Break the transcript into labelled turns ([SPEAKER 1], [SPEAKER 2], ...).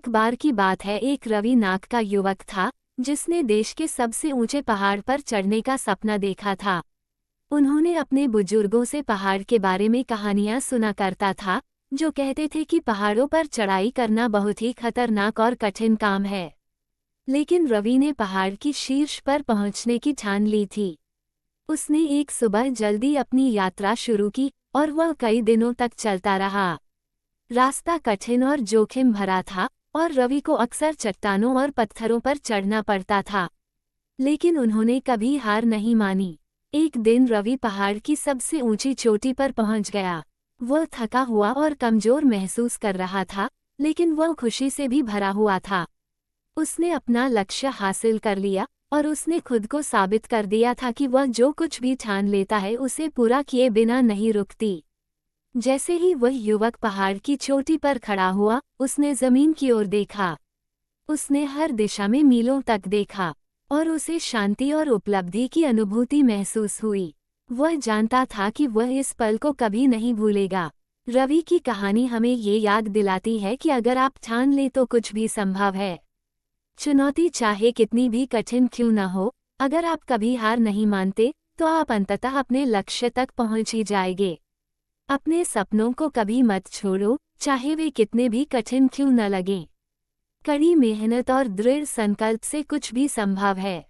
[SPEAKER 1] एक बार की बात है, एक रवि नाग का युवक था जिसने देश के सबसे ऊंचे पहाड़ पर चढ़ने का सपना देखा था। उन्होंने अपने बुजुर्गों से पहाड़ के बारे में कहानियां सुना करता था, जो कहते थे कि पहाड़ों पर चढ़ाई करना बहुत ही खतरनाक और कठिन काम है। लेकिन रवि ने पहाड़ की शीर्ष पर पहुंचने की ठान ली थी। उसने एक सुबह जल्दी अपनी यात्रा शुरू की और वह कई दिनों तक चलता रहा। रास्ता कठिन और जोखिम भरा था और रवि को अक्सर चट्टानों और पत्थरों पर चढ़ना पड़ता था। लेकिन उन्होंने कभी हार नहीं मानी। एक दिन रवि पहाड़ की सबसे ऊंची चोटी पर पहुंच गया। वह थका हुआ और कमजोर महसूस कर रहा था, लेकिन वह खुशी से भी भरा हुआ था। उसने अपना लक्ष्य हासिल कर लिया और उसने खुद को साबित कर दिया था कि वह जो कुछ भी ठान लेता है उसे पूरा किए बिना नहीं रुकती। जैसे ही वह युवक पहाड़ की चोटी पर खड़ा हुआ, उसने जमीन की ओर देखा। उसने हर दिशा में मीलों तक देखा और उसे शांति और उपलब्धि की अनुभूति महसूस हुई। वह जानता था कि वह इस पल को कभी नहीं भूलेगा। रवि की कहानी हमें ये याद दिलाती है कि अगर आप ठान लें तो कुछ भी संभव है। चुनौती चाहे कितनी भी कठिन क्यों न हो, अगर आप कभी हार नहीं मानते तो आप अंततः अपने लक्ष्य तक पहुंच ही जाएंगे। अपने सपनों को कभी मत छोड़ो, चाहे वे कितने भी कठिन क्यों न लगें। कड़ी मेहनत और दृढ़ संकल्प से कुछ भी संभव है।